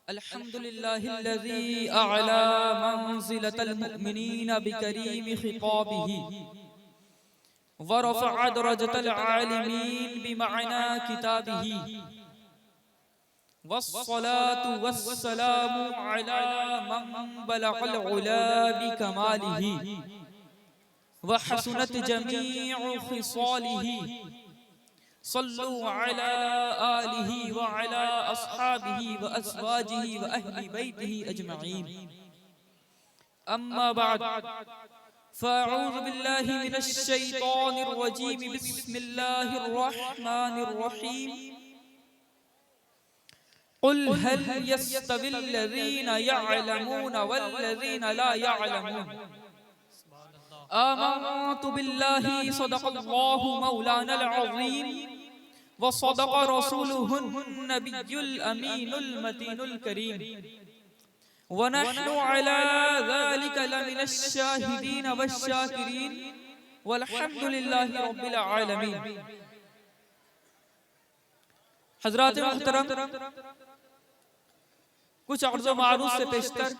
अल्हम्दुलिल्लाहिल्लज़ी अअला मंज़िलतल मुअमिनीन बिकरीम खिताबिही व रफ़अ दरजतल आलिमीन बिमअना किताबिही वस्सलातु वस्सलामु अला मन बलगल उला बिकमालिही व हसनत जमीउ खिसालिही सल्लु अला आलिही व अला अस्हाबिही व अज़वाजिही व अहली बैतिही अजमईन। अम्मा बाद फ़अऊज़ु बिल्लाहि मिनश शैतानिर रजीम। बिस्मिल्लाहिर रहमानिर रहीम। क़ुल हल यस्तविल लज़ीना यअलमून वल्लज़ीना ला यअलमून। आमन्तु बिल्लाहि सदक़ल्लाहु मौलानल अज़ीम व सदक़ रसूलुहुन नबियुल अमीनुल मतीनुल करीम व नहनु अला ज़ालिका लमिनश शाहिदीन वश्शाकिरीन वल्हम्दुलिल्लाहि रब्बिल आलमीन। हज़रात मोहतरम, कुछ अर्ज़ मारूफ से पेशतर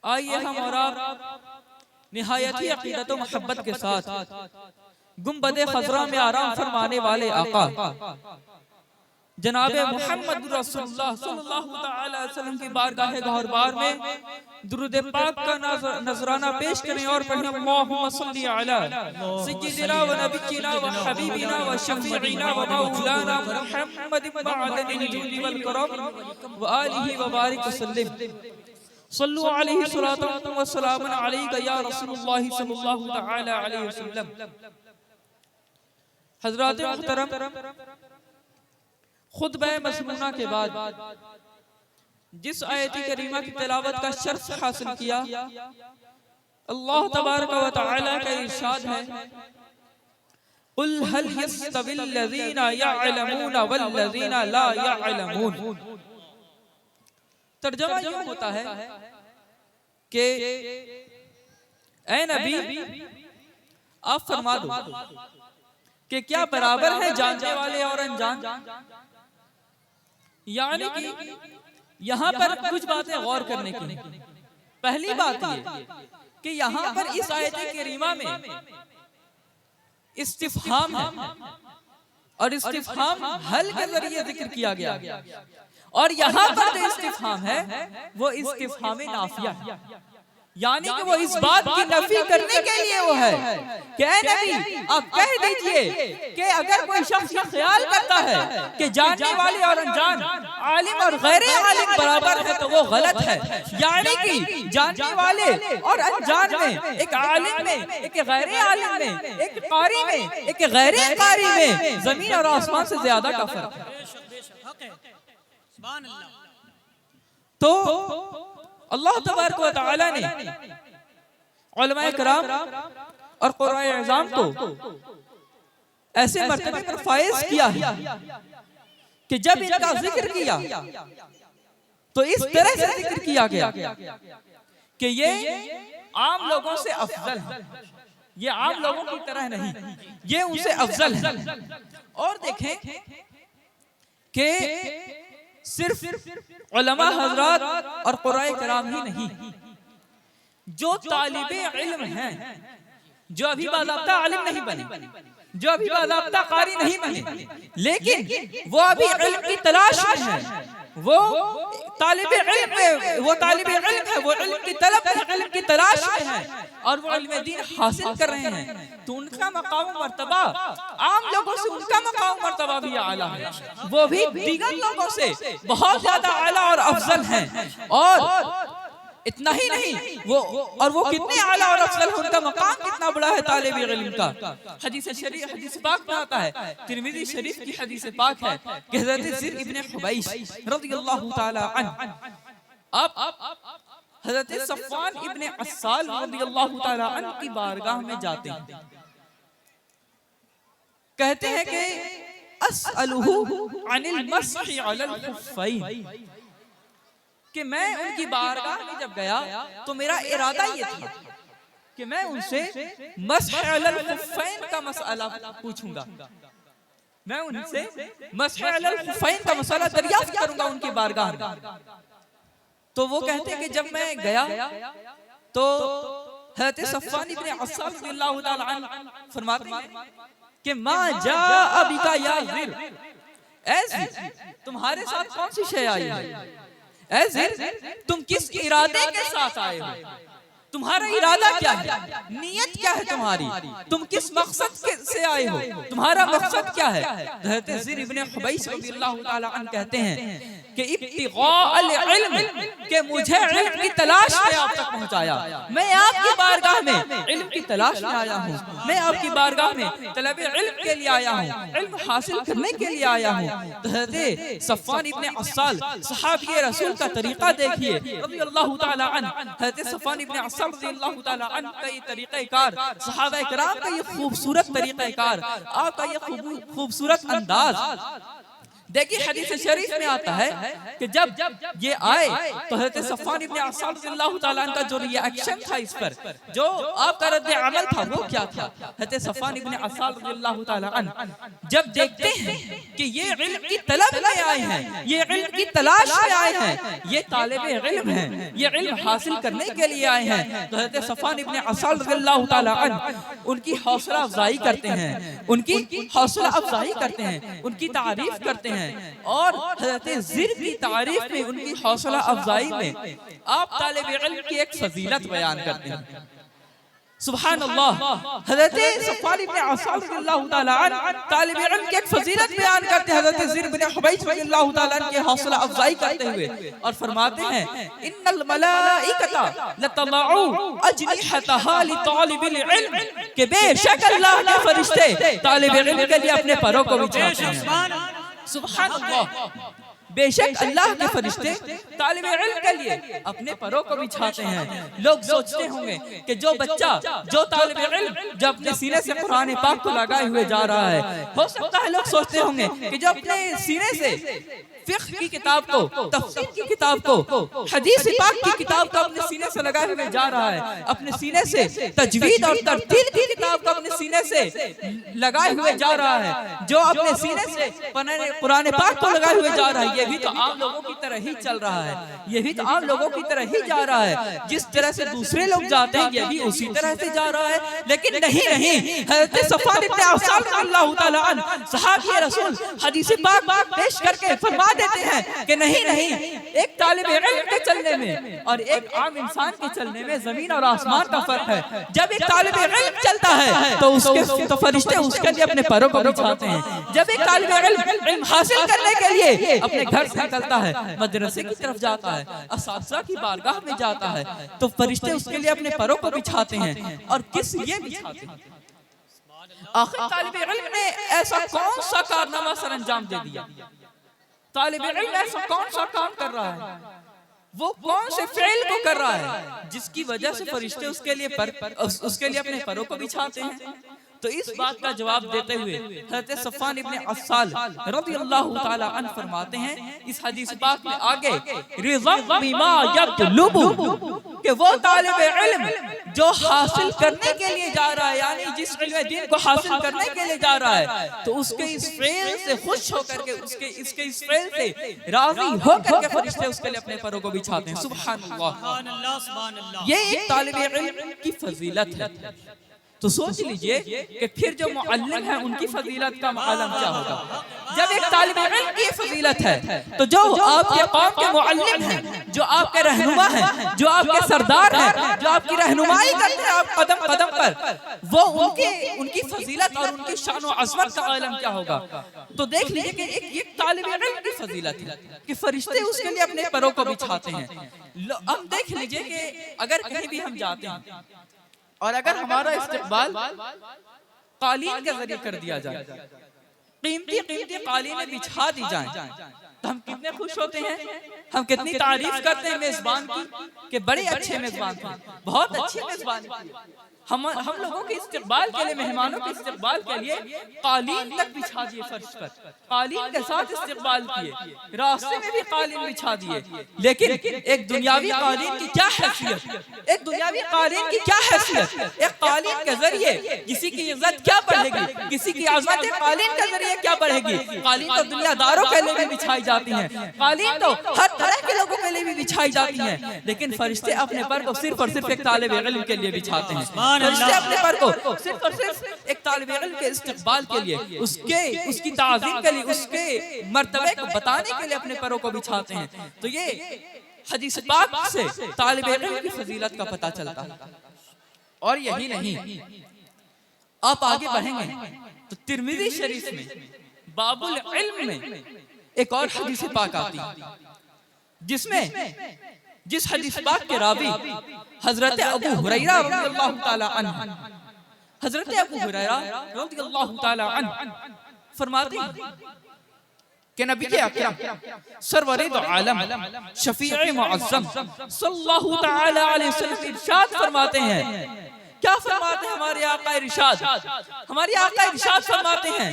आइए हम और आप निहायत ही अक़ीदत व मोहब्बत के साथ गुंबद खज़रा में आराम फरमाने वाले आका जनाबे मुहम्मद रसूलुल्लाह सल्लल्लाहु तआला अलैहि वसल्लम की बारगाह गौहरबार में दुरूद पाक का नजराना पेश करें और पढ़ें। अल्लाहुम्मा सल्लि अला सय्यिदिना व नबिय्यिना व हबीबिना व शफीईना व मौलाना मुहम्मद मअदनिल जुल्ली वल करम व आलिहि व बारिक वसल्लम। सल्लु अलैहि सलातु व सलामुन अलैका या रसूलुल्लाह सल्लल्लाहु तआला अलैहि वसल्लम। हज़रात मोहतरम, खुतबा मज़मूना के बाद जिस आयत करीमा की तिलावत का शर्फ हासिल किया, अल्लाह तबारक व तआला का इरशाद है, क़ुल हल यस्तविल लज़ीना यअलमून वल्लज़ीना ला यअलमून। तर्जुमा यूं होता है कि ऐ नबी, आप फरमा दो कि क्या बराबर है जानने वाले और अनजान। यानी कि यहाँ पर कुछ बातें गौर करने की। पहली बात ये कि यहाँ पर इस आयत करीमा में इस्तिफ़हाम है और इस्तिफ़हाम हल के जरिए जिक्र किया गया, और यहाँ पर जो इस्तिफ़हाम है वो इस्तिफ़हाम नाफिया है, यानी कि वो इस बात की नफी करने के लिए वो है कि ऐ नबी, आप कह दीजिए कि अगर कोई शख्स ये ख्याल करता है कि जानने वाले और अनजान, आलिम और गैर आलिम बराबर है तो वो गलत है। यानी कि जानने वाले और अनजान में, एक आलिम में, एक गैर आलिम में, एक कारी में, एक गैर कारी में जमीन और आसमान से ज्यादा का फर्क है। तो अल्लाह तबारक व तआला ने उलमाए किराम और कुराए अज़ाम को ऐसे मर्तबे पर फाइज किया है कि जब इनका जिक्र किया तो इस तरह से जिक्र किया गया कि ये आम लोगों से अफजल है, ये आम लोगों की तरह नहीं, ये उनसे अफजल है। और देखें कि सिर्फ उलमा हजरात और कुराए किराम ही नहीं, जो तालिबे इल्म हैं, जो अभी बाज़ाब्ता आलिम नहीं बने, जो अभी बाज़ाब्ता कारी नहीं बने, लेकिन वो अभी इल्म की तलाश में है, वो तालिबे इल्म है, वो तालिबे इल्म है, वो इल्म की तलब है, इल्म की तलाश में है और वो इल्म दीन हासिल कर रहे हैं, तो उनका मकाम मर्तबा आम लोगों से, उनका मकाम मर्तबा भी आला है, वो भी दीगर लोगों से बहुत ज्यादा आला और अफजल हैं। और इतना ही नहीं, वो कितने आला और अफजल है, उनका मकाम कितना बड़ा है तालिब इल्म का। हदीस शरीफ, हदीस पाक में आता है, तिरमिज़ी शरीफ की हदीस पाक है कि हज़रत ज़िर इब्न हुबैश रज़ियल्लाहु ताला अन्हु आप हज़रत सफ़वान इब्न अस्साल रज़ियल्लाहु ताला अन्हु की बारगाह में जाते हैं, कहते हैं कि अस्अलुहु अनिल मस्हि अलल खुफ़ैन, कि मैं उनकी बारगाह में जब गया तो मेरा इरादा ये था कि मैं उनसे मस्ह अलल खुफ़ैन का मसला पूछूंगा। मैं उनसे मसह अलल खुफैन का मसला दरियाफ्त करूंगा उनकी बारगाह में। तो वो कहते हैं कि जब मैं गया तो हज़रत सफ़वान इब्न अस्साल रज़ियल्लाहु ताला अन्हु फरमाते हैं कि मा जाअ बिका या ज़िर, ऐ तुम्हारे साथ कौन सी शय आई है, ऐ ज़िर तुम किस इरादे के साथ आए हो, तुम्हारा इरादा क्या है, नियत क्या है तुम्हारी, तुम किस मकसद से आए हो, तुम्हारा मकसद क्या है। हज़रत ज़िर इब्न हुबैस रज़ियल्लाहु ताला अन्हु कहते हैं कि इब्तिग़ाअल इल्म, कि मुझे इल्म की तलाश में आप तक पहुंचाया, मैं आपकी बारगाह में इल्म की तलाश में आया हूँ, मैं आपकी बारगाह में तलब इल्म के लिए आया हूँ, इल्म हासिल करने के लिए आया हूँ। तो हज़रत सफ़वान इब्न अस्साल सहाबी रसूल का तरीका देखिए रज़ियल्लाहु ताला अन्हु, हज़रत सफ़वान इब्न अस्साल रज़ियल्लाहु ताला अन्हु का ये तरीक़ाकार, सहाबा किराम का ये खूबसूरत तरीक़ाकार, आपका ये खूबसूरत अंदाज देखिए। हदीस शरीफ में आता है कि जब ये आए तो हज़रत सफ़वान इब्न अस्साल रज़ियल्लाहु ताला अन्हु का जो रिएक्शन था इस पर, जो आपका रद्द अमल था वो क्या था। हज़रत सफ़वान इब्न अस्साल रज़ियल्लाहु ताला अन्हु जब देखते हैं कि ये इल्म की तलब में आए हैं, ये इल्म की तलाश में आए हैं, ये तालिब इल्म हैं, ये इल्म हासिल करने के लिए आए हैं, तो हज़रत सफ़वान इब्न अस्साल रज़ियल्लाहु ताला अन्हु उनकी हौसला अफजाई करते हैं, उनकी हौसला अफजाई करते हैं, उनकी तारीफ करते हैं। और हज़रत ज़िर की तारीफ में, उनकी हौसला अफजाई में आप तालिब इल्म की एक फजीलत बयान करते हैं। सुभान अल्लाह, हज़रत सफ़वान इब्न अस्साल रज़ियल्लाहु ताला अन्हु तालिब इल्म की एक फजीलत बयान करते हैं, हज़रत ज़िर इब्न हुबैस रज़ियल्लाहु ताला अन्हु की हौसला अफजाई करते हुए, और फरमाते हैं इन्नल मलाइकता लतलउ अजनिहतहा लितालिबिल इल्म, कि बेशक अल्लाह के फरिश्ते तालिब इल्म के लिए अपने परों को बिछाते हैं। सुभान अल्लाह, बेशक अल्लाह के फरिश्ते तालिब इल्म के लिए अपने परों को बिछाते हैं। लोग सोचते होंगे कि जो बच्चा, जो तालिब इल्म जो अपने सीने से कुरान पाक को लगाए हुए जा रहा है, हो सकता है लोग सोचते होंगे कि जो अपने सीने से फिक्र की किताब को, तफसीर की किताब को, हदीस पाक की किताब को अपने सीने से लगाए हुए जा रहा है, अपने सीने से तजवीद और तरतील की किताब को अपने सीने से लगाए हुए जा रहा है, जो अपने सीने से कुरान पाक को लगाए हुए जा रहा है, ये भी तो आम लोगों की तरह ही चल रहा है, ये भी तो आम लोगों की तरह ही जा रहा है, जिस तरह से दूसरे लोग जाते हैं ये भी उसी तरह से जा रहा है। लेकिन नहीं नहीं, हज़रत सफ़वान इब्न अस्साल रज़ियल्लाहु ताला अन्हु सहाबी रसूल हदीस पाक पेश करके फरमा देते हैं कि नहीं नहीं, एक तालिब इल्म के चलने में और एक आम इंसान के चलने में जमीन और आसमान का फर्क है। जब एक तालिब इल्म चलता है तो उसके तो फरिश्ते उसके लिए अपने परों को बिछाते हैं। जब एक तालिब इल्म हासिल करने के लिए अपने घर से निकलता है, मदरसे की तरफ जाता है, असातिज़ा की बारगाह में जाता है, तो फरिश्ते उसके लिए अपने परों को बिछाते हैं। और किस लिए बिछाते हैं? आखिर तालिब इल्म ने ऐसा कौन सा कारनामा सर अंजाम दे दिया? तालिब इल्म ऐसा कौन सा काम कर रहा है, वो कौन से फेल को कर रहा है जिसकी वजह से फरिश्ते उसके लिए अपने परों को बिछाते हैं? तो इस बात का जवाब देते हुए हज़रत सफ़वान इब्न अस्साल रज़ियल्लाहु ताला अन्हु फरमाते हैं इस हदीस पाक में आगे, रिज़ा बिमा यतलुबु, कि वो तालिब इल्म जो हासिल करने के लिए जा रहा है, यानी जिस इल्म दीन को हासिल करने के लिए जा रहा है, तो उसके इस फेल से खुश होकर के, इसके इस फेल से राज़ी होकर के फरिश्ते उसके लिए अपने परों को बिछाते हैं। सुभान अल्लाह, ये एक तालिब इल्म की फजीलत है। तो सोच लीजिए कि फिर जो मुअल्लिम है उनकी फजीलत का आलम क्या होगा। जब एक तालिब इल्म की फजीलत है, तो जो आपके कौम के मुअल्लिम हैं, जो आपके रहनुमा हैं, जो आपके सरदार हैं, जो आपकी रहनुमाई करते हैं आप कदम कदम पर, वो उनकी फजीलत और उनकी शान और अज़मत का आलम क्या होगा। तो देख लीजिए कि एक तालिब इल्म की फजीलत है कि फरिश्ते उसके लिए अपने परों को बिछाते हैं। अब देख लीजिए कि अगर कहीं भी हम जाते हैं और अगर हमारा इस्तेक़बाल कालीन के जरिए कर दिया जाए, कीमती कीमती कालीनें बिछा दी जाएं, तो हम कितने खुश होते हैं, हम कितनी तारीफ करते हैं मेजबान की कि बड़े अच्छे मेजबान थे, बहुत अच्छी मेजबानी की। हम लोगों के इस्तेकबाल के लिए, मेहमानों के इस्तेकबाल के लिए कालीन तक बिछा दिए फर्श पर, कालीन के साथ इस्तेकबाल किए, रास्ते में भी कालीन बिछा दिए। लेकिन एक दुनियावी कालीन की क्या हैसियत, एक दुनियावी कालीन की क्या हैसियत, एक कालीन के जरिए किसी की इज्जत क्या बढ़ेगी, किसी की आज़मत कालीन के जरिए क्या बढ़ेगी। कालीन तो दुनियादारों के लिए भी बिछाई जाती है, कालीन तो हर तरह के लोगों के लिए भी बिछाई जाती है, लेकिन फरिश्ते अपने पर को सिर्फ और सिर्फ एक तालिब इल्म के लिए बिछाते हैं। फरिश्ते अपने पर को सिर्फ और सिर्फ एक तालिब इल्म के इस्तिक़बाल के लिए, उसकी ताज़ीम के लिए, उसके मर्तबे को बताने के लिए अपने परों को बिछाते हैं। तो ये हदीस पाक से तालिब इल्म की फजीलत का पता चलता है। और यही नहीं, आप आगे बढ़ेंगे तो तिर्मिज़ी शरीफ में बाबुल इल्म में एक और हदीस पाक आती है, जिसमें जिस हदीस पाक के रावी हजरत अबू हुरैरा रज़ियल्लाहु ताला अन्हु, हजरत अबू हुरैरा रज़ियल्लाहु ताला अन्हु फरमाते हैं कि नबी अकरम सरवरे दो आलम शफीए मुअज़्ज़म सल्लल्लाहु ताला अलैहि वसल्लम इरशाद फरमाते हैं। क्या फरमाते हैं हमारे आका इरशाद, हमारे आका इरशाद फरमाते हैं,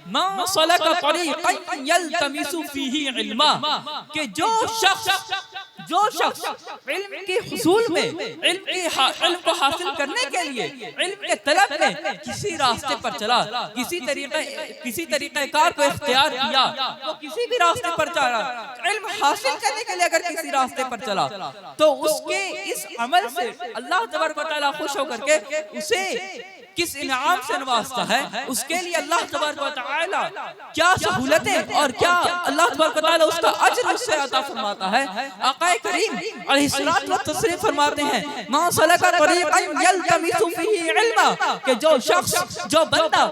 मा सलका तरीक़न यल्तमिसु फीही इल्मा, कि जो शख्स इल्म के हुसूल में, इल्म को हासिल करने के लिए, इल्म के तलब में किसी रास्ते पर चला, किसी तरीक़ेकार को इख्तियार किया, वो किसी भी रास्ते पर चला, इल्म हासिल करने के लिए अगर किसी रास्ते पर चला, तो उसके इस अमल से अल्लाह तबारक व तआला खुश होकर के उसे किस इनाम से नवाजता है, उसके लिए अल्लाह तबारक व तआला क्या सहूलतें और क्या अल्लाह तबारक व तआला उसका अज्र उससे अता फरमाता है। आका करीम अलैहिस्सलातु व तस्लीम फरमाते हैं, मा सलका तरीक़न यल्तमिसु फीही इल्मा, कि जो शख्स, जो बंदा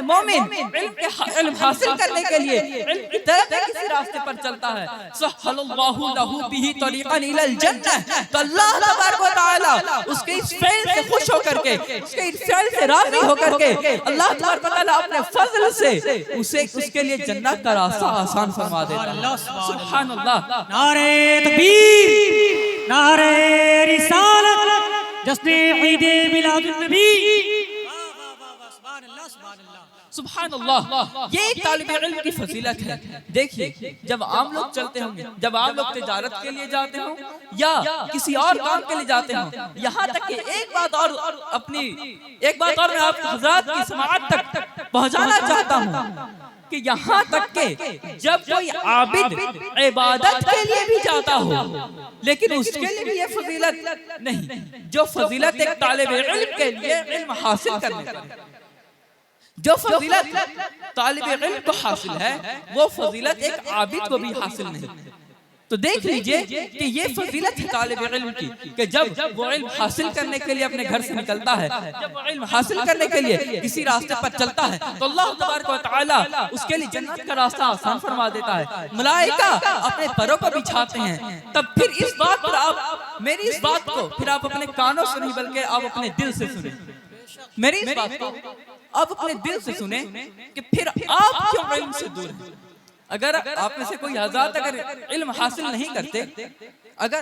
मोमिन इल्म हासिल करने के लिए इल्म की तरफ किसी रास्ते पर चलता है, सहलल्लाहु लहू बिही तरीक़न इलल जन्नह, तो अल्लाह तबारक व तआला उसके इस फ़ेल से खुश होकर के, उसके इस फ़ेल से राज़ी होकर के अल्लाह तबारक व तआला अपने फज़ल से उसके लिए जन्नत का रास्ता आसान फरमा देता है। सुभान अल्लाह। नारे तकबीर, नारे रिसालत, जश्न ईद मिलादुन नबी, सुभान अल्लाह। ये तालिब इल्म की फजीलत है। देखिए, जब आम लोग चलते होंगे, जब आम लोग तिजारत के लिए जाते हों या किसी और काम के लिए जाते हों, यहाँ तक कि एक बात और मैं आप हज़रात की समाअत तक पहुँचाना चाहता हूँ कि यहाँ तक के जब कोई आबिद इबादत के लिए भी जाता हो, लेकिन उसके लिए भी ये फजीलत नहीं जो फजीलत एक तालिब इल्म के लिए इल्म हासिल करने का, जो फजीलत तालिब इल्म को हासिल है, वो फजीलत एक आबिद को भी हासिल नहीं। तो देख लीजिए कि ये फजीलत है तालिब इल्म की, कि जब वो इल्म हासिल करने के लिए अपने घर से निकलता है, जब वो इल्म हासिल करने के लिए किसी रास्ते पर चलता है, तो अल्लाह तबारक व तआला उसके लिए जन्नत का रास्ता आसान फरमा देता है। मलाइका अपने परों को बिछाते हैं। तब फिर इस बात पर आप, मेरी इस बात को फिर आप अपने कानों से नहीं बल्कि आप अपने दिल से सुने, मेरी इस बात को आप अपने दिल से सुने कि फिर आप क्यों इल्म से दूर हैं। अगर आप में से कोई हज़रात अगर इल्म हासिल नहीं करते, अगर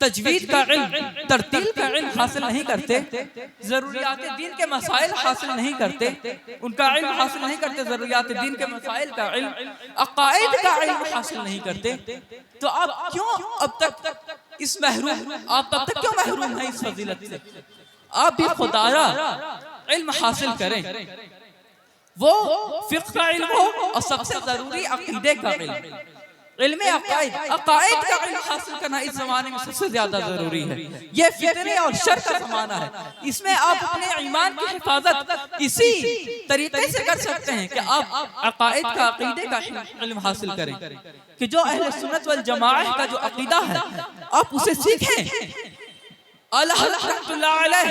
तजवीद का इल्म, तरतील का इल्म हासिल नहीं करते, ज़रूरियात दीन के मसाइल हासिल नहीं करते, उनका इल्म हासिल नहीं करते, ज़रूरियात दीन के मसाइल का इल्म, अक़ाइद का इल्म हासिल नहीं करते, तो आप क्यों अब तक इस महरूम, आप तब तक क्यों महरूम हैं इस फजीलत से। आप भी खुदारा इल्म हासिल करें, वो फिक़्ह का इल्म हो और सबसे जरूरी अक़ीदे का इल्म, इल्म अक़ाइद का इल्म हासिल करना इस ज़माने में सबसे ज्यादा जरूरी है। ये फितने और शर का ज़माना है, इसमें आप अपने ईमान की हिफाजत इसी तरीके से कर सकते हैं कि आप अक़ाइद का, अक़ीदे का इल्म हासिल करें, कि जो अहले सुन्नत वल जमाअह का जो अक़ीदा है आप उसे सीखें। आला हज़रत रहमतुल्लाह अलैह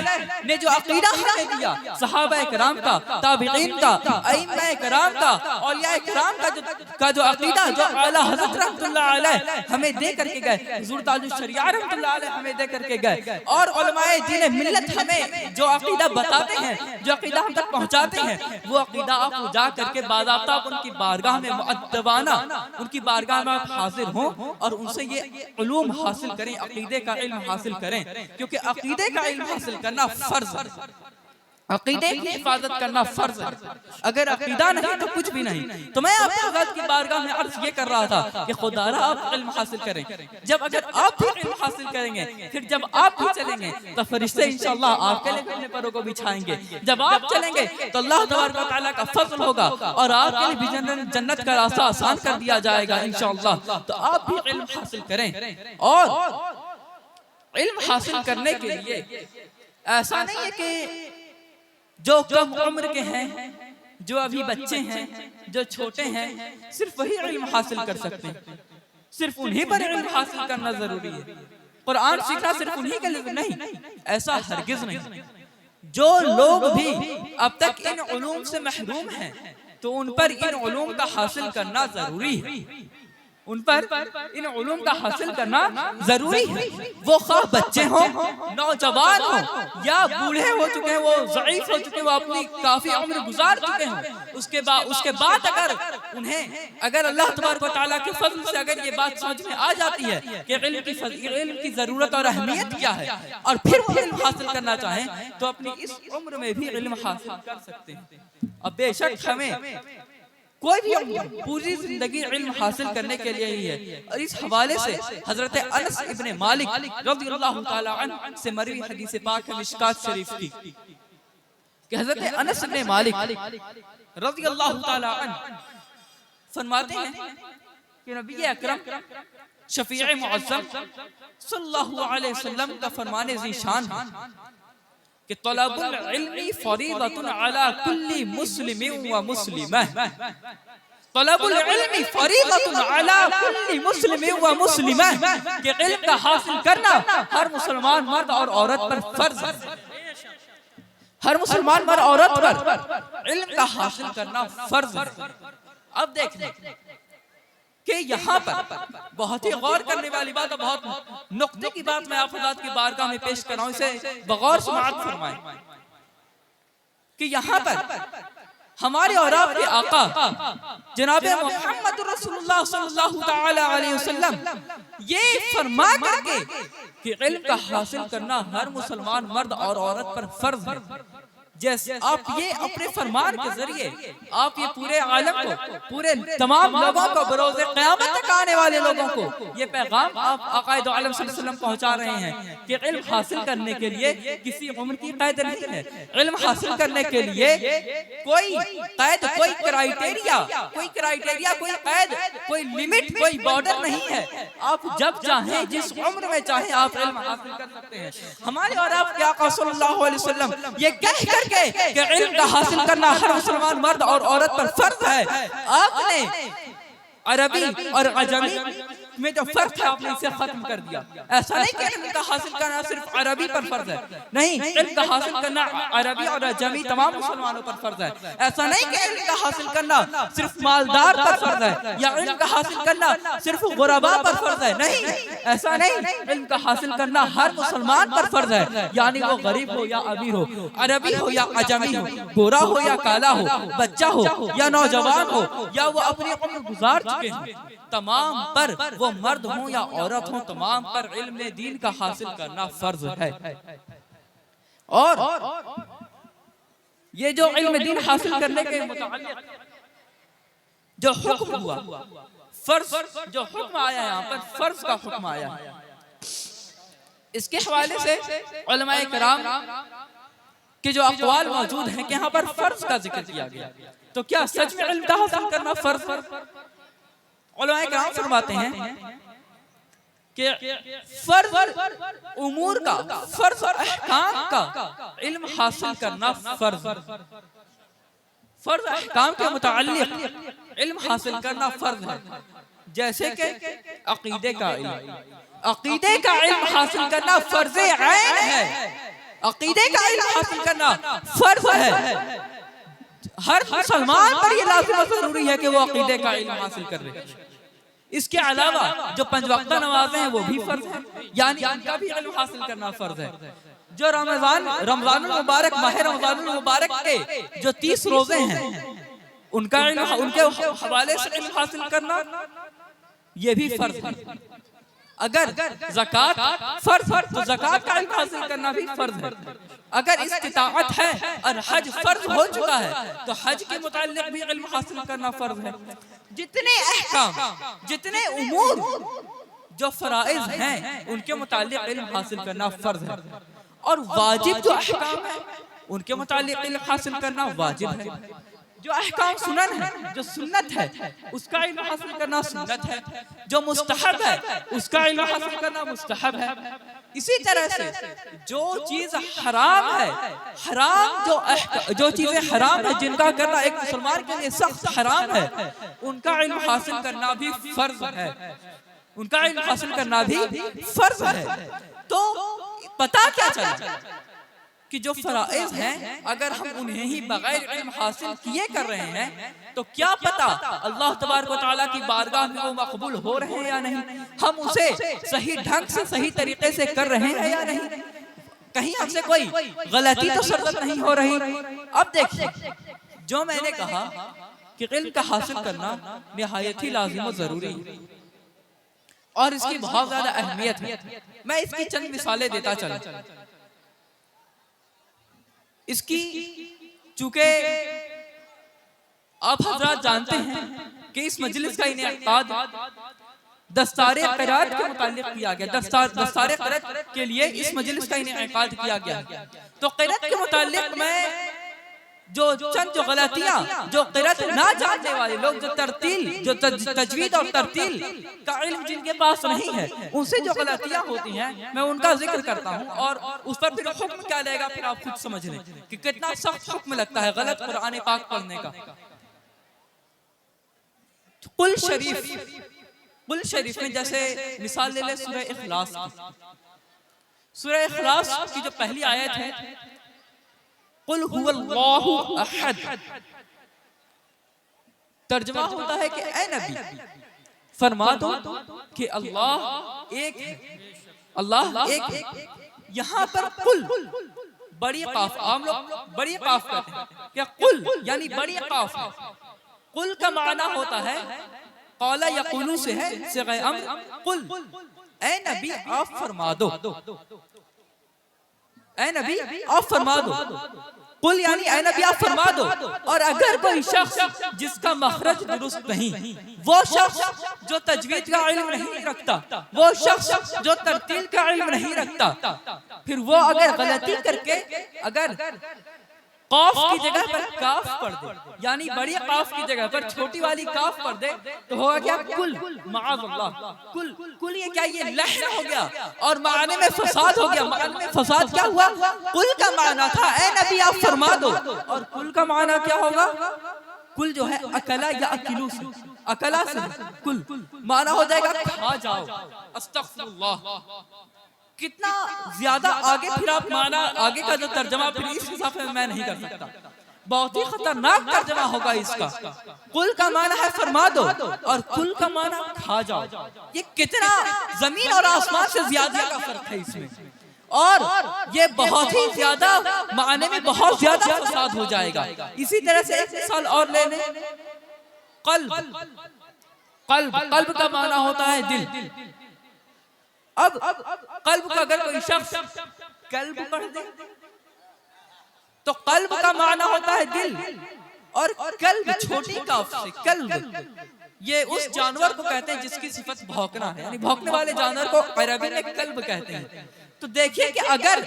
ने जो अक़ीदा हमें दिया, सहाबा किराम का, ताबिईन का, अइम्मा किराम का, औलिया किराम का जो अक़ीदा, जो आला हज़रत रहमतुल्लाह अलैह हमें दे करके गए, हुज़ूर ताजुल शरिया रहमतुल्लाह अलैह हमें दे करके गए, और उलमाए दीन मिल्लत हमें जो अक़ीदा बताते हैं, जो अक़ीदा हम तक पहुँचाते हैं, वो अक़ीदा आप जा करके बाज़ाब्ता उनकी बारगाह में मुअद्दबाना उनकी बारगाह में आप हाज़िर हों और उनसे ये उलूम हासिल करें, अक़ीदे का इल्म हासिल करें। क्योंकि अकीदे का इल्म हासिल करना फर्ज है, अकीदे की हिफाजत करना फर्ज है। अगर अकीदा नहीं तो कुछ भी नहीं। तो मैं आपके हज़रत की बारगाह में अर्ज ये कर रहा था कि खुदारा आप इल्म हासिल करें। जब अगर आप भी इल्म हासिल करेंगे, फिर जब आप भी चलेंगे तो फरिश्ते इंशाअल्लाह आपके लिए अपने परों को बिछाएंगे। जब आप चलेंगे तो अल्लाह तबारक व तआला का फज़ल होगा और आपके लिए भी जन्नत का रास्ता आसान कर दिया जाएगा इंशाअल्लाह। तो आप भी इल्म हासिल करें। और इल्म हासिल करने के लिए ऐसा नहीं है कि जो कम उम्र के हैं, जो अभी बच्चे हैं, जो छोटे हैं, सिर्फ वही इल्म हासिल कर सकते हैं, सिर्फ उन्हीं पर इल्म हासिल करना जरूरी है। कुरान सीखना सिर्फ उन्हीं के लिए नहीं, ऐसा हरगिज नहीं। जो लोग भी अब तक इन उलूम से महरूम हैं तो उन पर इन उलूम का हासिल करना जरूरी है, उन पर इन उलूम का हासिल करना जरूरी है। वो खा बच्चे हों, नौजवान हों या बूढ़े हो चुके हैं, वो ज़ईफ हो चुके हैं, वो अपनी काफी उम्र गुजार चुके हैं, उसके बाद अगर उन्हें अगर अल्लाह तबारक व तआला के फज़ल से अगर ये बात समझ में आ जाती है कि इल्म की जरूरत और अहमियत क्या है, और फिर वो इल्म हासिल करना चाहें तो अपनी इस उम्र में भी इल्म हासिल कर सकते हैं। अब बेशक हमें कोई भी पूरी जिंदगी इल्म हासिल करने के लिए ही है। और इस हवाले से हजरत अनस इब्ने मालिक रज़ियल्लाहु ताला अन्हु से मरवी हदीस पाक है मिशकात शरीफ की कि हजरत अनस इब्ने मालिक रज़ियल्लाहु ताला अन्हु फरमाते हैं कि नबी अकरम शफीए मुअज़्ज़म सल्लल्लाहु अलैहि वसल्लम का फरमाने ज़ीशान कि तलबुल इल्मी फरीदतुन अला कुल्ली मुस्लिमिन व मुस्लिमह, तलबुल इल्मी फरीदतुन अला कुल्ली मुस्लिमिन व मुस्लिमह, कि इल्म का हासिल करना हर मुसलमान मर्द और औरत पर फर्ज है। हर मुसलमान मर्द औरत पर इल्म का हासिल करना फर्ज है। अब देखिए कि यहाँ पर बहुत ही गौर करने वाली बात और बहुत नुक्ते की बात मैं आप हज़रात की बारगाह में पेश कर रहा हूँ, इसे बगौर समाअत फरमाएं कि यहाँ पर हमारे और आपके आका जनाबे मोहम्मद रसूलुल्लाह सल्लल्लाहु तआला अलैहि वसल्लम ये फरमा करके कि इल्म का हासिल करना हर मुसलमान मर्द और औरत पर फर्ज है। जैसे आप ये अपने फरमान के जरिए आप ये पूरे आलम को, पूरे तमाम लोगों को, बरोज़े क़यामत तक आने वाले लोगों को ये पैगाम आप आक़ाए दो आलम सल्लल्लाहु अलैहि वसल्लम पहुंचा रहे हैं कि इल्म हासिल करने के लिए किसी उम्र की कैद नहीं है। इल्म हासिल करने के लिए कोई कैद, कोई क्राइटेरिया, कोई कैद, कोई लिमिट, कोई बॉर्डर नहीं है। आप जब चाहें, जिस उम्र में चाहें आप इल्म हासिल कर सकते हैं। हमारे और आपके आका सल्लल्लाहु अलैहि वसल्लम ये कह कि इल्म का हासिल करना हर मुसलमान मर्द और औरत पर फर्ज है। आपने अरबी और अजमी में जो फर्क है आपने इसे खत्म कर दिया। ऐसा नहीं कि इल्म का हासिल करना सिर्फ अरबी पर फर्ज है, नहीं, इल्म का हासिल करना अरबी और अजमी तमाम मुसलमानों पर फर्ज है। ऐसा नहीं कि इल्म का हासिल करना सिर्फ मालदार पर फर्ज है या इल्म का हासिल करना सिर्फ गुरबा पर फर्ज है, नहीं, ऐसा नहीं। इल्म का हासिल करना हर मुसलमान पर फर्ज है, यानी वो गरीब हो या अमीर हो, अरबी हो या अजमी हो, गोरा हो या काला हो, बच्चा हो या नौजवान हो, या वो अपनी उम्र गुजार चुके हैं, तमाम पर, वो मर्द हो या औरत हो, तमाम पर इल्म दीन का हासिल करना फर्ज है। और ये जो इल्म दीन हासिल करने के मुताल्लिक जो हुक्म हुआ, फर्ज जो हुक्म आया, यहाँ पर फर्ज का हुक्म आया, इसके हवाले से उलमाए किराम के जो अक़वाल मौजूद हैं कि यहाँ पर फर्ज का जिक्र किया गया। तो क्या सच में इल्म का हासिल करना फर्ज? उलमाए किराम फरमाते हैं कि फर्ज उमूर का, फर्ज अहकाम का इल्म हासिल करना फर्ज, फर्ज अहकाम के मुताल्लिक इल्म हासिल करना फर्ज है। जैसे कि अकीदे का इल्म, अकीदे का इल्म हासिल करना फर्ज ऐन है। अकीदे का इल्म हासिल करना फर्ज है। हर मुसलमान पर यह लाज़िम जरूरी है कि वो अकीदे का इल्म हासिल कर ले। इसके अलावा जो 5 वक्ता नमाज़ें हैं वो भी फर्ज है, यानी उनका भी इल्म हासिल करना फर्ज है। जो रमजानुल मुबारक, माह रमजानुल मुबारक के जो 30 रोजे हैं उनका इल्म, उनके हवाले से इल्म हासिल करना ये भी फर्ज है। अगर ज़कात फर्ज है तो ज़कात का इल्म हासिल करना भी फर्ज है। अगर इस्तिताअत है और हज फर्ज हो चुका है तो हज के मुताल्लिक भी इल्म हासिल करना फर्ज है। जितने अहकाम, जितने उमूर जो फराइज हैं उनके मुताल्लिक इल्म हासिल करना फर्ज है। और वाजिब जो अहकाम है उनके मुताल्लिक इल्म हासिल करना वाजिब है। जो अहकाम सुनन है, जो सुन्नत है, उसका इल्म हासिल करना सुन्नत है। जो मुस्तहब है उसका इल्म हासिल करना मुस्तहब है। इसी तरह से जो चीज हराम है, हराम जो चीजें हराम है जिनका करना एक मुसलमान के लिए सख्त हराम है, उनका इल्म हासिल करना भी फर्ज है। उनका इल्म हासिल करना भी फर्ज है। तो पता क्या चला कि जो फराइज हैं अगर हम उन्हें ही बगैर इल्म हासिल किए कर रहे हैं तो क्या पता अल्लाह तबारक व तआला की बारगाह में वो मकबूल हो रहे हैं या नहीं, हम उसे सही ढंग से सही तरीके से कर रहे हैं या नहीं, कहीं हमसे कोई गलती तो सरजद नहीं हो रही। अब देखिए, जो मैंने कहा कि इल्म का हासिल करना निहायत ही लाजिम और जरूरी है और इसकी बहुत ज्यादा अहमियत है। मैं इसकी चंद मिसालें देता चला। इसकी चूंकि आप हजरात जानते हैं कि इस मजलिस का इनेकाद दस्तारे क़िरात के मुताल्लिक़ किया गया। दस्तारे क़िरात के लिए इस मजलिस का इनेकाद किया गया। तो क़िरात के मुताल्लिक़ मैं जो गलतियां जो क़िरात ना जानने वाले लोग, जो तरतील, जो तजवीद और तरतील का इल्म जिनके पास नहीं है, उनसे जो गलतियां होती हैं मैं उनका जिक्र करता हूं और उस पर फिर हुक्म क्या लगेगा फिर आप खुद समझ लें कि कितना सख्त हुक्म लगता है गलत कुरान पाक पढ़ने का। कुल शरीफ में जैसे मिसाल ले ले सूरह इखलास की। सूरह इखलास की जो पहली आयत है, कुल हुवल्लाहु अहद, तर्जुमा होता है कि ऐ नबी फरमा दो कि अल्लाह एक है, अल्लाह एक है। यहाँ पर कुल बड़ी काफ, आम लोग बड़ी काफ कहते हैं, क्या कुल यानी बड़ी काफ है। कुल का माना होता है कौला यकुलू से है, सिग़े अम्र। कुल ऐ नबी आप फरमा दो, ऐ नबी आप फरमा दो। कुल यानी ऐ नबी आप फरमा दो। और अगर कोई शख्स जिसका मखरज दुरुस्त नहीं, वो शख्स जो तजवीद का इल्म नहीं रखता, वो शख्स जो तरतील का इल्म नहीं रखता, फिर वो अगर गलती करके अगर काफ की जगह पर काफ पढ़ दे, यानी बड़ी काफ की जगह पर छोटी वाली काफ पढ़ दे, तो होगा क्या कुल, माअज़ल्लाह। कुल ये क्या, ये लहन हो गया और माने में फसाद हो गया। माने में फसाद क्या हुआ? कुल का माना था ऐ नबी आप फरमा दो, और कुल का माना क्या होगा? कुल जो है अकला या अकिलू से, अकला से कुल माना हो जाएगा खा जाओ। अस्तग़फिरुल्लाह, कितना ज्यादा आगे फिर आप माना, आगे का जो तर्जमा फिर इस हिसाब से मैं नहीं कर सकता, बहुत ही खतरनाक तर्जमा होगा इसका। कुल का माना है फरमा दो और कुल का माना खा जाओ। ये कितना जमीन और आसमान से ज्यादा का फर्क है इसमें, और ये बहुत ही ज्यादा माने में बहुत ज्यादा फसाद हो जाएगा। इसी तरह से एक मिसाल और ले लें, कल्ब का माना होता है दिल। अब कल्ब का अगर कोई शख्स कल्ब पढ़ दे तो कल्ब का माना होता है दिल, और कल्ब छोटी काफ से कल्ब, ये उस जानवर को कहते हैं जिसकी सिफत भौंकना है, यानी भौंकने वाले जानवर को अरबी में कल्ब कहते हैं। तो देखिए कि अगर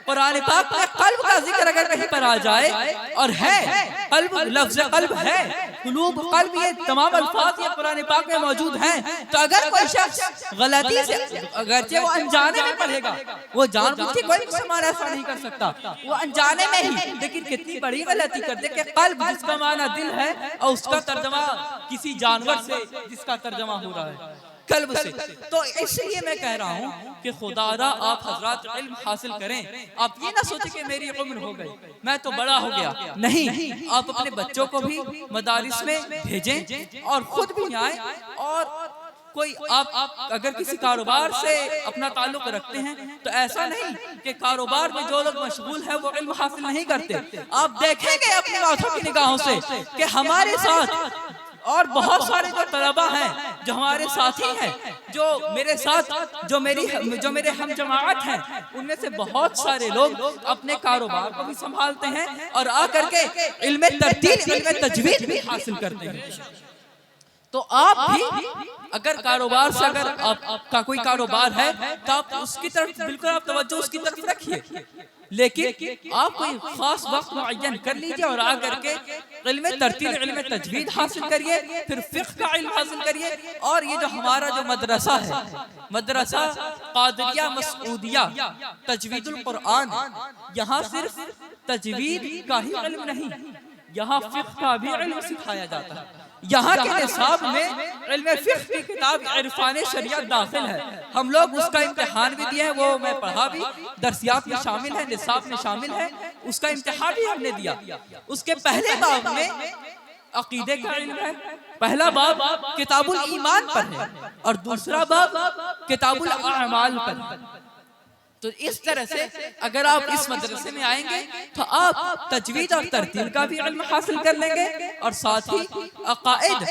कुरान पाक में कल्ब का जिक्र अगर कहीं पर आ जाए, और है कल्ब, लफ्ज़ कल्ब है, कुलूब, कल्ब, ये तमाम अल्फाज ये कुरान पाक में मौजूद हैं, तो अगर कोई शख्स गलती से, अगरचे वो अनजाने में पढ़ेगा, वो जानबूझ के कोई मुसलमान ऐसा नहीं कर सकता, वो अनजाने में ही, लेकिन कितनी बड़ी गलती करते कि कल्ब जिसका माना दिल है और उसका तर्जमा किसी जानवर से जिसका तर्जमा हो रहा है कल्ब से। तो इसलिए मैं कह रहा हूँ कि खुदारा आप हजरात इल्म हासिल करें। आप ये ना सोचे कि मेरी उम्र हो गई, मैं तो बड़ा हो गया, नहीं, आप अपने बच्चों को भी मदारिस में भेजें और खुद भी आए। और कोई आप अगर किसी कारोबार से अपना ताल्लुक रखते हैं तो ऐसा नहीं कि कारोबार में जो लोग मशगूल है वो इल्म हासिल नहीं करते। आप देखेंगे अपनी आंखों की निगाहों से कि हमारे साथ और बहुत सारे जो तलबा हैं, जो हमारे साथी हैं, जो मेरे साथ जो मेरे हम जमाअत हैं, उनमें से बहुत सारे लोग अपने कारोबार को भी संभालते हैं और आकर के इल्म तरतील, इल्म तजवीद भी हासिल करते हैं। तो आप भी अगर कारोबार से अगर आपका कोई कारोबार है तो आप उसकी तरफ बिल्कुल आप तवज्जो उसकी तरफ रखिए, लेकिन आप कोई खास वक्त मुअय्यन कर लीजिए और आकर के इल्म तरतील, इल्म तजवीद हासिल करिए, फिर फिक्र का इल्म हासिल करिए। और ये जो हमारा जो मदरसा है, मदरसा कादरिया मसऊदिया तजवीदुल कुरान, यहाँ सिर्फ तजवीद का ही इल्म नहीं, यहाँ फिक्र का भी इल्म सिखाया जाता है। यहाँ के निसाब में इल्म फिक्र की किताब इरफान शरियत दाखिल है। हम लोग उसका इम्तिहान भी दिए हैं, वो मैं पढ़ा भी, दरसियात में शामिल है, निसाब में शामिल है, उसका इम्तिहान भी हमने दिया। उसके पहले बाब में अकीदे का इल्म है, पहला बाब किताबुल ईमान पर है और दूसरा बाब किताबुल अमाल पर है। तो इस तरह से अगर आप इस मदरसे में आएंगे तो आप तजवीद और तरतील का भी इल्म हासिल कर लेंगे और साथ ही अकाइद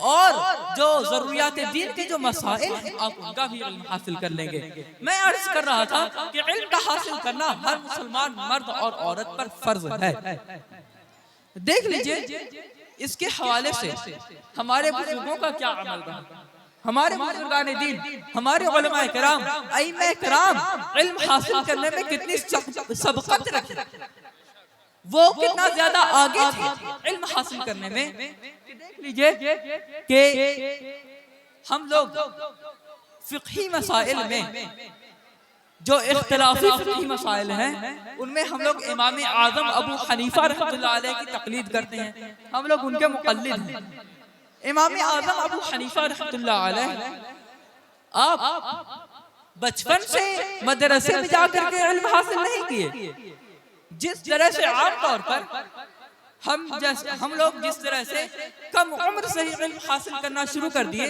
और जो जरूरियात दीन के जो मसाइल हैं आप उनका भी इल्म हासिल कर लेंगे। मैं अर्ज कर रहा था कि इल्म का हासिल करना हर मुसलमान मर्द और औरत पर फर्ज है। देख लीजिए इसके हवाले से हमारे बुजुर्गों का क्या अमल रहा, हमारे बुजुर्गाने दीन, हमारे उलमाए किराम, अइम्माए किराम इल्म हासिल करने में कितनी सबकत रखी, वो कितना ज्यादा आगे थे इल्म हासिल करने में। देख लीजिए कि हम लोग फिक़ही मसाइल में जो इख्तिलाफी फिक़ही मसाइल हैं उनमें हम लोग इमाम आज़म अबू हनीफा रहमतुल्लाह अलैह की तक़लीद करते हैं, हम लोग उनके मुक़ल्लिद हैं। इमाम आज़म अबू हनीफा रहमतुल्लाह अलैह आप बचपन से मदरसे में जाकर के इल्म हासिल नहीं किए। जिस तरह से आम तौर पर हम लोग जिस तरह से कम उम्र से ही इल्म हासिल करना शुरू कर दिए,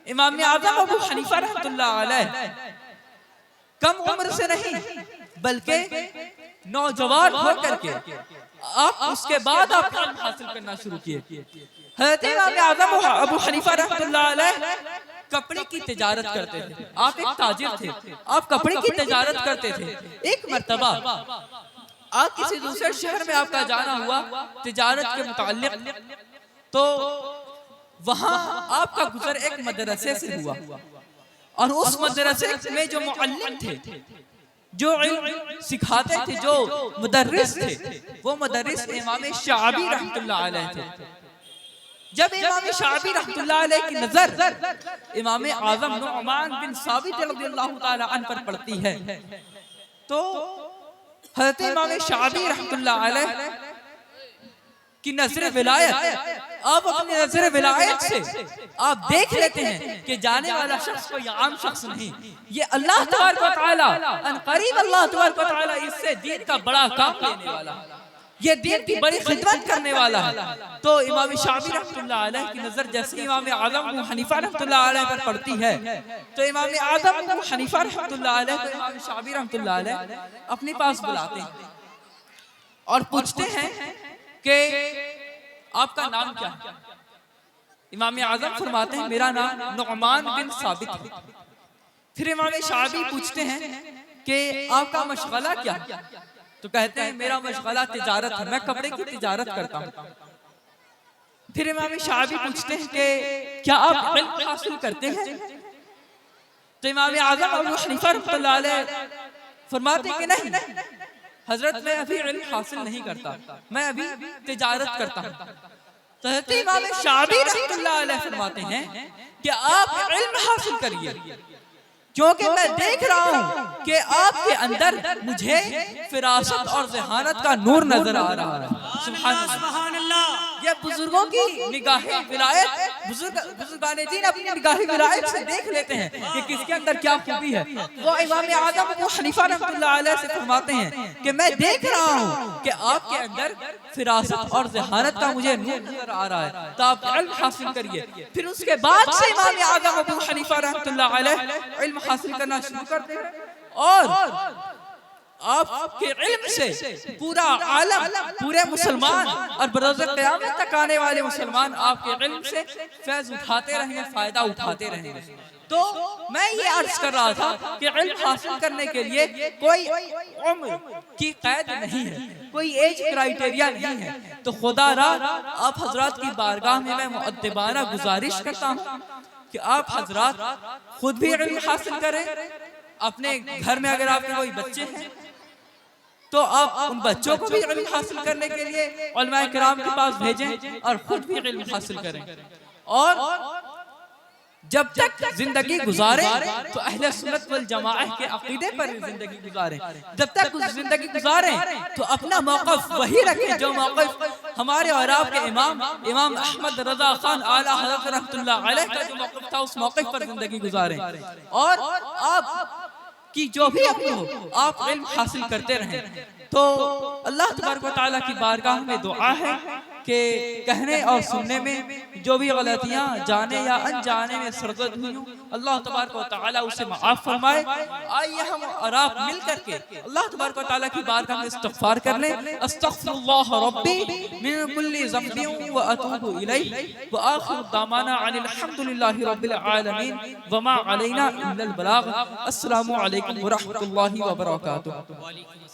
इमाम आज़म अबू हनीफा रहमतुल्लाह अलैह कम उम्र से नहीं बल्कि नौजवान होकर के आप उसके बाद आप इल्म हासिल करना शुरू किए। हज़रत इमाम आज़म अबू हनीफा रहमतुल्लाह अलैह कपड़े की तिजारत करते थे, आप एक ताजिर थे, आप कपड़े की तिजारत करते थे। एक मर्तबा आप किसी दूसरे शहर में आपका जाना हुआ तिजारत के मुताल्लिक, तो वहां आपका गुजर एक मदरसे से हुआ और उस मदरसे में जो मुअल्लिम थे, जो इल्म सिखाते थे, जो मुदर्रिस थे, वो मुदर्रिस इमाम शाबी रहमतुल्लाह अलैह थे। जब इमाम शाबी रहमतुल्लाह अलैह की नजर इमाम आज़म नुअमान बिन साबित रज़ियल्लाहु ताला अन्हु पर पड़ती है, तो हज़रत इमाम शाबी रहमतुल्लाह अलैह की नजर विलायत, आप अपनी नजर विलायत से आप देख लेते हैं कि जाने वाला शख्स कोई आम शख्स नहीं, ये अल्लाह तबारक व तआला अनकरीब अल्लाह तबारक व तआला इससे दीन का बड़ा काम लेने वाला, ये दीन की बड़ी खिदमत करने वाला है। तो इमाम शाफी रहमतुल्लाह अलैह की नजर जैसे इमाम आज़म अबू हनीफा रहमतुल्लाह अलैह पर पड़ती है, तो इमाम आज़म अबू हनीफा रहमतुल्लाह अलैह को इमाम शाफी रहमतुल्लाह अलैह अपने पास बुलाते हैं और पूछते हैं कि आपका नाम क्या है। इमाम आज़म फरमाते हैं मेरा नाम नुअमान बिन साबित है। फिर इमाम शाफी पूछते हैं कि आपका मशगला क्या है, तो कहते हैं मेरा मशगला तिजारत है, मैं कपड़े की तिजारत करता हूँ। फिर इमाम शाफी पूछते हैं कि क्या आप इल्म हासिल करते हैं, तो इमाम आज़म अबू हनीफा रहमतुल्लाह अलैह फरमाते हैं कि नहीं हजरत, मैं अभी इल्म हासिल नहीं करता, मैं अभी तिजारत करता हूँ। तो हज़रत इमाम शाफी रहमतुल्लाह अलैह फरमाते हैं कि आप इल्म हासिल करिए, क्योंकि मैं देख रहा हूँ कि आपके अंदर मुझे फिरासत और ज़हानत का नूर नजर आ रहा है। सुभान अल्लाह। ये बुजुर्गों की निगाहे विलायत, बुजुर्गाने दीन अपनी निगाहे विलायत से देख लेते हैं कि किसके अंदर क्या खूबी है। वो इमाम आज़म अबू हनीफा रहमतुल्लाह अलैह से फरमाते हैं कि मैं देख रहा हूँ कि आपके अंदर फिरासत और ज़हानत का मुझे नूर नजर आ रहा है, तो आप इल्म हासिल करिए। फिर उसके बाद से इमाम आज़म अबू हनीफा रहमतुल्लाह अलैह इल्म हासिल करना शुरू करते हैं और आपके इल्म से पूरा आलम, पूरे मुसलमान और बरोज़ क़यामत तक आने वाले मुसलमान आपके इल्म से फैज़ उठाते रहेंगे, फ़ायदा उठाते रहेंगे। तो मैं ये अर्ज कर रहा था कि इल्म हासिल करने के लिए कोई उम्र की कैद नहीं है, कोई एज क्राइटेरिया नहीं है। तो खुदा रा आप हजरात की बारगाह में मैं मुअद्दिबाना गुजारिश करता हूँ कि आप हजरात खुद भी इल्म हासिल करें। अपने घर में अगर आपके कोई बच्चे हैं तो आप उन बच्चों को भी इल्म हासिल करने के लिए उलमाए किराम के पास भेजें और खुद भी इल्म हासिल करें। और जब तक जिंदगी गुजारे तो अहले सुन्नत वल जमाअह के अकीदे पर जिंदगी गुजारें। जब तक जिंदगी गुजारें तो अपना मौक़िफ़ वही रखें जो मौक़िफ़ हमारे और आपके इमाम अहमद रज़ा खान आला हज़रत रहमतुल्लाह अलैह का जो मौक़िफ़ था, उस मौक़िफ़ पर जिंदगी गुजारें। और आप कि जो भी अपनी हो आप इल्म हासिल करते रहें। तो अल्लाह तबारक व तआला की बारगाह में दुआ है कि कहने और सुनने में जो भी गलतियाँ जाने या अनजाने में सरजद हुई हों, अल्लाह तबारक व तआला उसे माफ़ फरमाए। आइए हम और आप मिल करके अल्लाह तबारक व तआला की बारगाह में इस्तिग़फ़ार कर लें। अस्तग़फ़िरुल्लाह रब्बी मिन कुल्लि ज़ंबिन व अतूबु इलैहि व आखिरु दामाना अनिल हम्दुलिल्लाहि रब्बिल आलमीन व मा अलैना इल्लल बलाग। अस्सलामु अलैकुम व रहमतुल्लाहि व बरकातुहू।